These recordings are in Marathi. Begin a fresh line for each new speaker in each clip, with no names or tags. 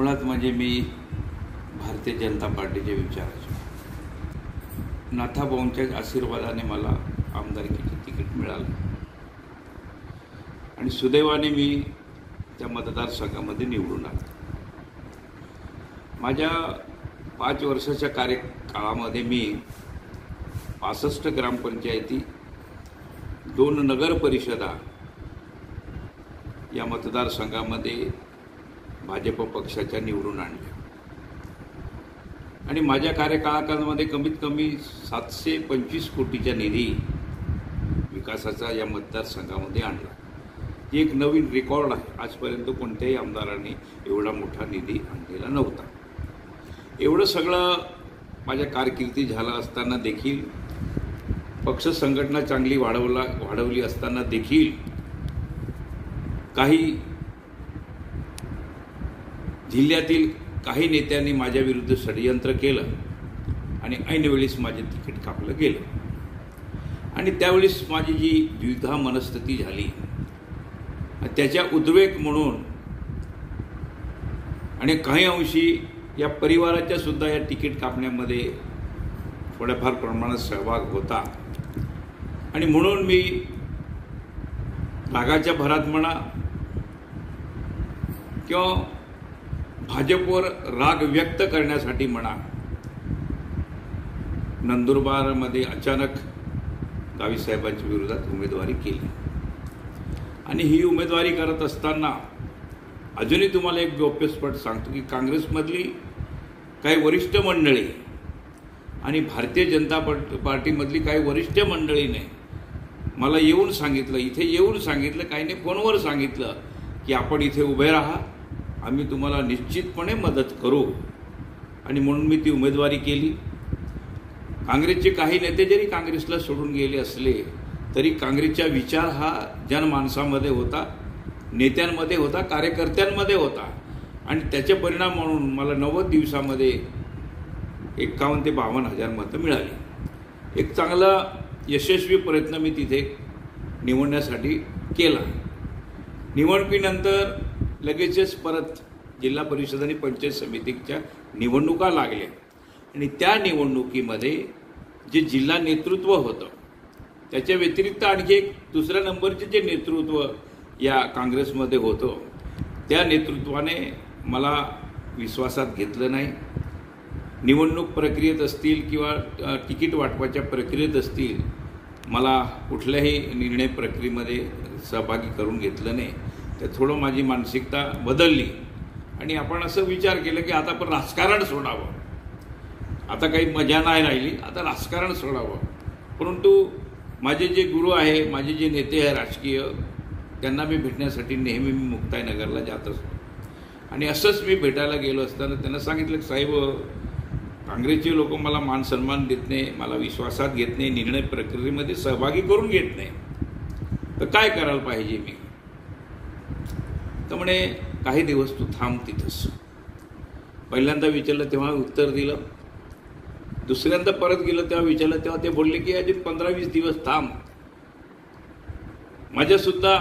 मुळात म्हणजे मी भारतीय जनता पार्टीचे विचारायचो. नाथाभाऊंच्या आशीर्वादाने मला आमदारकीचे तिकीट मिळालं आणि सुदैवाने मी त्या मतदारसंघामध्ये निवडून आलो. माझ्या 5 वर्षाच्या कार्यकाळामध्ये मी 65 ग्रामपंचायती, 2 नगर परिषदा या मतदारसंघामध्ये भाजप पक्षाच्या निवडून आणल्या आणि माझ्या कार्यकाळामध्ये कमीत कमी 725 कोटीचा निधी विकासाचा या मतदारसंघामध्ये आणला. ही एक नवीन रेकॉर्ड आहे. आजपर्यंत कोणत्याही आमदारांनी एवढा मोठा निधी आणलेला नव्हता. एवढं सगळं माझ्या कारकिर्दी झालं असताना देखील, पक्ष संघटना चांगली वाढवली असताना देखील काही जिल्ह्यातील काही नेत्यांनी माझ्या विरुद्ध षडयंत्र केलं आणि ऐनवेळीस माझे तिकीट कापलं गेलं आणि त्यावेळेस माझी जी द्विधा मनस्थिती झाली, त्याच्या उद्रेक म्हणून आणि काही अंशी या परिवाराच्या सुद्धा या तिकीट कापण्यामध्ये थोड्याफार प्रमाणात सहभाग होता आणि म्हणून मी रागाच्या भरात म्हणा किंवा भाजपवर राग व्यक्त करण्यासाठी म्हणा, नंदुरबारमध्ये अचानक गावीसाहेबांच्या विरोधात उमेदवारी केली आणि ही उमेदवारी करत असताना अजूनही तुम्हाला एक गौप्यस्फोट सांगतो की काँग्रेसमधली काही वरिष्ठ मंडळी आणि भारतीय जनता पार्टीमधली काही वरिष्ठ मंडळीने मला येऊन सांगितलं, इथे येऊन सांगितलं, काहीने फोनवर सांगितलं की आपण इथे उभे राहा, आम्ही तुम्हाला निश्चितपणे मदत करू. आणि म्हणून मी ती उमेदवारी केली. काँग्रेसचे काही नेते जरी काँग्रेसला सोडून गेले असले तरी काँग्रेसचा विचार हा जनमानसामध्ये होता, नेत्यांमध्ये होता, कार्यकर्त्यांमध्ये होता आणि त्याचे परिणाम म्हणून मला 90 दिवसामध्ये 51,000 ते 52,000 मतं मिळाली. एक चांगला यशस्वी प्रयत्न मी तिथे निवडण्यासाठी केला. निवडणुकीनंतर लगेचच परत जिल्हा परिषद आणि पंचायत समितीच्या निवडणुका लागल्या आणि त्या निवडणुकीमध्ये जे जिल्हा नेतृत्व होतं त्याच्या व्यतिरिक्त आणखी एक दुसऱ्या नंबरचे जे नेतृत्व या काँग्रेसमध्ये होतं, त्या नेतृत्वाने मला विश्वासात घेतलं नाही. निवडणूक प्रक्रियेत असतील किंवा तिकीट वाटपाच्या प्रक्रियेत असतील, मला कुठल्याही निर्णय प्रक्रियेमध्ये सहभागी करून घेतलं नाही. तर थोडं माझी मानसिकता बदलली आणि आपण असं विचार केलं की आता आपण राजकारण सोडावं, आता काही मजा नाही राहिली, आता राजकारण सोडावं. परंतु माझे जे गुरु आहे, माझे जे नेते आहे राजकीय, त्यांना मी भेटण्यासाठी नेहमी मी मुक्ताईनगरला जात असतो आणि असंच मी भेटायला गेलो असताना त्यांना सांगितलं की साहेब, काँग्रेसचे लोक मला मान सन्मान देत नाही, मला विश्वासात घेत नाही, निर्णय प्रक्रियेमध्ये सहभागी करून घेत नाही, तर काय करायला पाहिजे मी? तर म्हणे काही दिवस तू थांब तिथंच. पहिल्यांदा विचारलं तेव्हा उत्तर दिलं, दुसऱ्यांदा परत गेलं तेव्हा विचारलं तेव्हा ते बोलले की अजून 15-20 दिवस थांब, माझ्यासुद्धा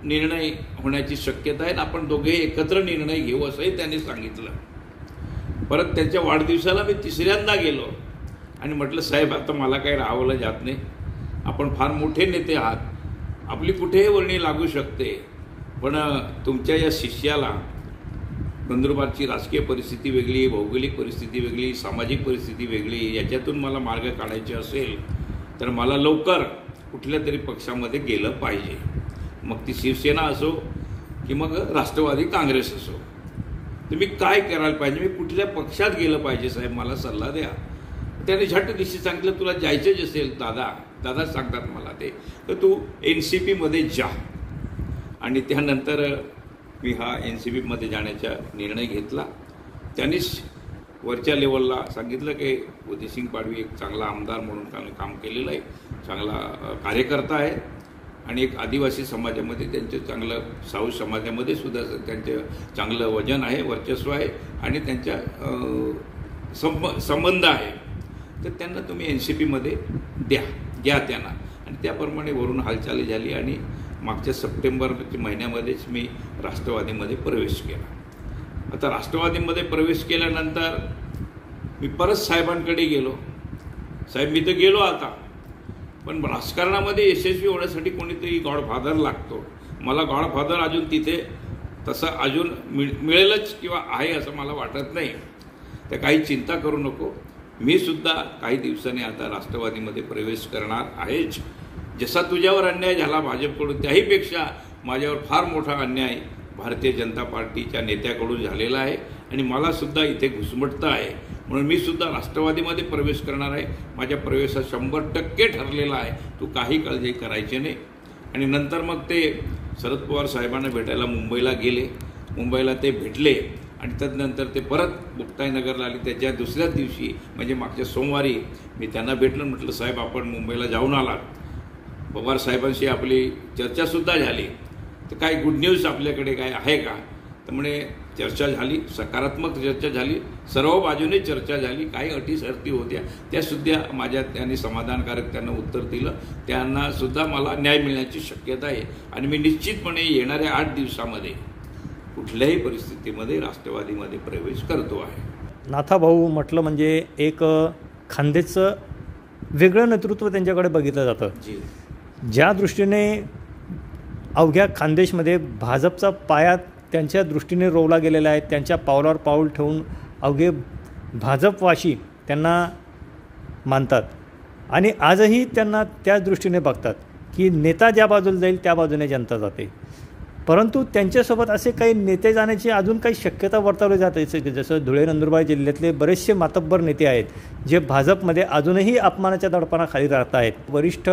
निर्णय होण्याची शक्यता आहे, आपण दोघे एकत्र निर्णय घेऊ असंही त्यांनी सांगितलं. परत त्यांच्या वाढदिवसाला मी तिसऱ्यांदा गेलो आणि म्हटलं साहेब, आता मला काही राहावलं जात नाही, आपण फार मोठे नेते आहात, आपली कुठेही वर्णी लागू शकते, पण तुमच्या या शिष्याला नंदुरबारची राजकीय परिस्थिती वेगळी, भौगोलिक परिस्थिती वेगळी, सामाजिक परिस्थिती वेगळी, याच्यातून मला मार्ग काढायचे असेल तर मला लवकर कुठल्या तरी पक्षामध्ये गेलं पाहिजे. मग ती शिवसेना असो की मग राष्ट्रवादी काँग्रेस असो, तर मी काय करायला पाहिजे, मी कुठल्या पक्षात गेलं पाहिजे साहेब, मला सल्ला द्या. त्याने झट दिवशी सांगितलं, तुला जायचंच असेल दादा सांगतात मला ते, तर तू NCPमध्ये जा. आणि त्यानंतर मी हा NCPमध्ये जाण्याचा निर्णय घेतला. त्यांनीच वरच्या लेवलला सांगितलं की उदयसिंग पाडवी एक चांगला आमदार म्हणून काम केलेलं आहे, चांगला कार्यकर्ता आहे आणि एक आदिवासी समाजामध्ये त्यांचं चांगलं, साऊथ समाजामध्ये सुद्धा त्यांचं चांगलं वजन आहे, वर्चस्व आहे आणि त्यांच्या संबंध आहे, तर त्यांना तुम्ही NCPमध्ये घ्या त्यांना. आणि त्याप्रमाणे वरून हालचाली झाली आणि मागच्या सप्टेंबर महिन्यामध्येच मी राष्ट्रवादीमध्ये प्रवेश केला. आता राष्ट्रवादीमध्ये प्रवेश केल्यानंतर मी परत साहेबांकडे गेलो. साहेब, मी तर गेलो आता, पण राजकारणामध्ये यशस्वी होण्यासाठी कोणीतरी गॉडफादर लागतो. मला गॉडफादर अजून तिथे तसं अजून मिळेलच किंवा आहे असं मला वाटत नाही. तर काही चिंता करू नको. मी सुद्धा काही दिवसांनी आता राष्ट्रवादीमध्ये प्रवेश करणार आहेच. जसा तुझ्यावर अन्याय झाला भाजपकडून, त्याहीपेक्षा माझ्यावर फार मोठा अन्याय भारतीय जनता पार्टीच्या नेत्याकडून झालेला आहे आणि मला सुद्धा इथे घुसमटतं आहे. म्हणून मी सुद्धा राष्ट्रवादीमध्ये प्रवेश करणार आहे. माझ्या प्रवेशात 100% ठरलेला आहे. तू काही काळजी करायची नाही. आणि नंतर मग ते शरद पवार साहेबांना भेटायला मुंबईला गेले. मुंबईला ते भेटले आणि त्यानंतर ते परत मुक्ताईनगरला आले. त्याच्या दुसऱ्याच दिवशी म्हणजे मागच्या सोमवारी मी त्यांना भेटलो. म्हटलं, साहेब, आपण मुंबईला जाऊन आलात. पवार साहेबांशी आपली चर्चासुद्धा झाली. तर काय गुड न्यूज आपल्याकडे काय आहे का? तर म्हणे चर्चा झाली, सकारात्मक चर्चा झाली, सर्व बाजूने चर्चा झाली. काही अटी शर्ती होत्या त्यासुद्धा माझ्या त्यांनी समाधानकारक त्यांना उत्तर दिलं. त्यांना सुद्धा मला न्याय मिळण्याची शक्यता आहे आणि मी निश्चितपणे येणाऱ्या 8 दिवसामध्ये कुठल्याही परिस्थितीमध्ये राष्ट्रवादीमध्ये प्रवेश करतो आहे.
नाथाभाऊ म्हटलं म्हणजे एक खान्देशचं वेगळं नेतृत्व त्यांच्याकडे बघितलं जातं. ज्या दृष्टीने अवघ्या खान्देशमध्ये भाजपचा पाया त्यांच्या दृष्टीने रोवला गेलेला आहे, त्यांच्या पावलावर पाऊल ठेवून अवघे भाजपवासी त्यांना मानतात आणि आजही त्यांना त्याच दृष्टीने बघतात की नेता ज्या बाजूला जाईल त्या बाजूने जनता जाते. परंतु त्यांच्यासोबत असे काही नेते जाण्याची अजून काही शक्यता वर्तवली जाते. जसं धुळे नंदुरबार जिल्ह्यातले बरेचसे मातब्बर नेते आहेत जे भाजपमध्ये अजूनही अपमानाच्या दडपणाखाली राहत आहेत. वरिष्ठ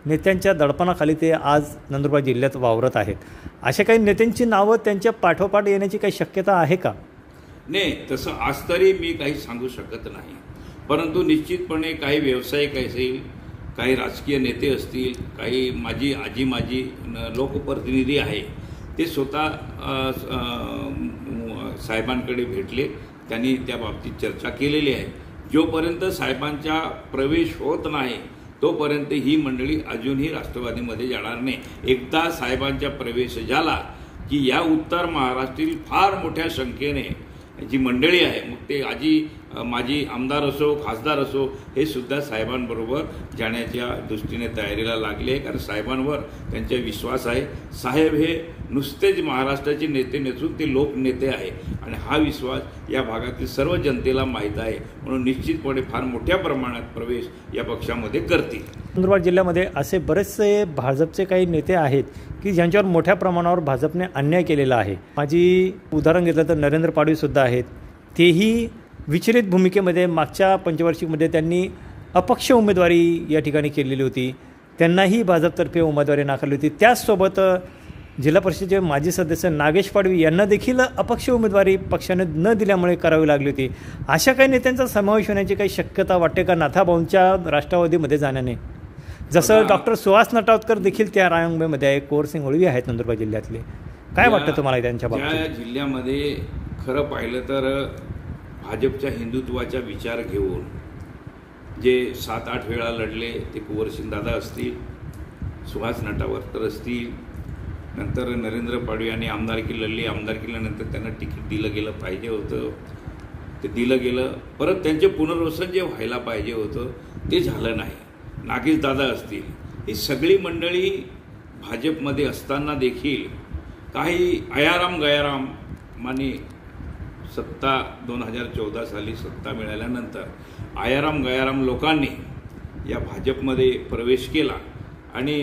नेत्यांच्या दडपणाखाली ते आज नंदुरबार जिल्ह्यात वावरत आहेत. अशा काही नेत्यांची नावं त्यांच्या पाठोपाठ येण्याची काही शक्यता आहे का?
नाही, तसं आज तरी मी काही सांगू शकत नाही. परंतु निश्चितपणे काही व्यावसायिक असतील, काही राजकीय नेते असतील, काही माजी लोकप्रतिनिधी आहे, ते स्वतः साहेबांकडे भेटले. त्यांनी त्या बाबतीत चर्चा केलेली आहे. जोपर्यंत साहेबांचा प्रवेश होत नाही तोपर्यंत ही मंडळी अजूनही राष्ट्रवादीमध्ये जाणार नाही. एकदा साहेबांचा प्रवेश झाला की या उत्तर महाराष्ट्रातील फार मोठ्या संख्येने जी मंडळी आहे, मग ते माजी आमदार असो, खासदार असो, हे सुद्धा साहेबांबरोबर जाण्याच्या दृष्टीने तयारीला लागले आहे. कारण साहेबांवर त्यांचा विश्वास आहे. साहेब हे नुसतेच महाराष्ट्राचे नेते नसून ते लोकनेते आहे आणि हा विश्वास या भागातील सर्व जनतेला माहीत आहे. म्हणून निश्चितपणे फार मोठ्या प्रमाणात प्रवेश या पक्षामध्ये करतील.
नंदुरबार जिल्ह्यामध्ये असे बरेचसे भाजपचे काही नेते आहेत की ज्यांच्यावर मोठ्या प्रमाणावर भाजपने अन्याय केलेला आहे. माझी उदाहरण घेतलं तर नरेंद्र पाडवीसुद्धा आहेत. तेही विचलित भूमिकेमध्ये मागच्या पंचवार्षिकमध्ये त्यांनी अपक्ष उमेदवारी या ठिकाणी केलेली होती. त्यांनाही भाजपतर्फे उमेदवारी नाकारली होती. त्याचसोबत जिल्हा परिषदेचे माजी सदस्य नागेश पाडवी यांना देखील अपक्ष उमेदवारी पक्षाने न दिल्यामुळे करावी लागली होती. अशा काही नेत्यांचा समावेश होण्याची काही शक्यता वाटते का नाथाभाऊंच्या राष्ट्रवादीमध्ये जाण्याने? जसं डॉक्टर सुहास नटावकर देखील त्या रांगेमध्ये आहे, कोरसिंग ओळवी आहेत नंदुरबार जिल्ह्यातले. काय वाटतं तुम्हाला त्यांच्या बाबतीत?
या जिल्ह्यामध्ये खरं पाहिलं तर भाजपच्या हिंदुत्वाचा विचार घेऊन जे 7-8 वेळा लढले ते कुंवरसिंग दादा असतील, सुहास नटावकर असतील, नंतर नरेंद्र पाडवी यांनी आमदारकी लढली. आमदारकीनंतर त्यांना तिकीट दिलं गेलं पाहिजे होतं, ते दिलं गेलं. परत त्यांचे पुनर्वसन जे व्हायला पाहिजे होतं ते झालं नाही. नागेश दादा असतील, ही सगळी मंडळी भाजपमध्ये असताना देखील काही अयाराम गयाराम माने सत्ता 2014 साली सत्ता मिळाल्यानंतर आयाराम गयाराम लोकांनी या भाजपमध्ये प्रवेश केला आणि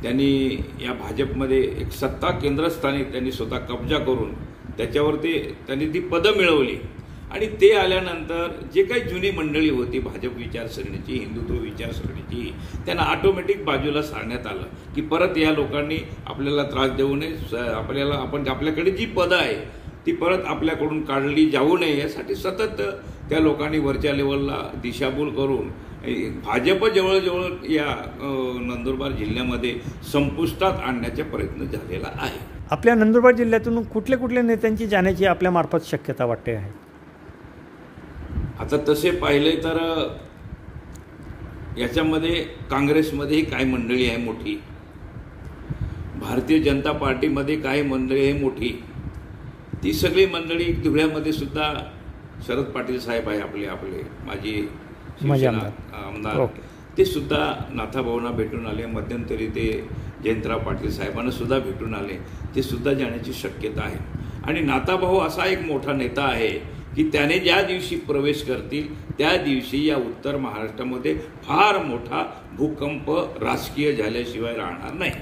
त्यांनी या भाजपमध्ये एक सत्ता केंद्रस्थानी त्यांनी स्वतः कब्जा करून त्याच्यावरती त्यांनी ती पदं मिळवली. आणि ते आल्यानंतर जे काही जुनी मंडळी होती भाजप विचारसरणीची, हिंदुत्व विचारसरणीची, त्यांना ऑटोमॅटिक बाजूला सारण्यात आलं की परत या लोकांनी आपल्याला त्रास देऊ नये, आपल्याकडे जी पदं आहे ती परत आपल्याकडून काढली जाऊ नये यासाठी सतत त्या लोकांनी वरच्या लेवलला दिशाभूल करून भाजप जवळजवळ या नंदुरबार जिल्ह्यामध्ये संपुष्टात आणण्याचा प्रयत्न झालेला आहे.
आपल्या नंदुरबार जिल्ह्यातून कुठल्या नेत्यांची जाण्याची आपल्या मार्फत शक्यता वाटते आहे?
आता तसे पाहिले तर याच्यामध्ये काँग्रेसमध्येही काही मंडळी आहे मोठी, भारतीय जनता पार्टीमध्ये काही मंडळी आहे मोठी, ती सगळी मंडळी धुळ्यामध्ये सुद्धा शरद पाटील साहेब आहे आपले माजी आमदार, ते सुद्धा नाथाभाऊंना भेटून आले. मध्यंतरी ते जयंतराव पाटील साहेबांना सुद्धा भेटून आले. ते सुद्धा जाण्याची शक्यता आहे. आणि नाथाभाऊ असा एक मोठा नेता आहे की त्याने ज्या दिवशी प्रवेश करतील त्या दिवशी या उत्तर महाराष्ट्रामध्ये फार मोठा भूकंप राजकीय झाल्याशिवाय राहणार नाही.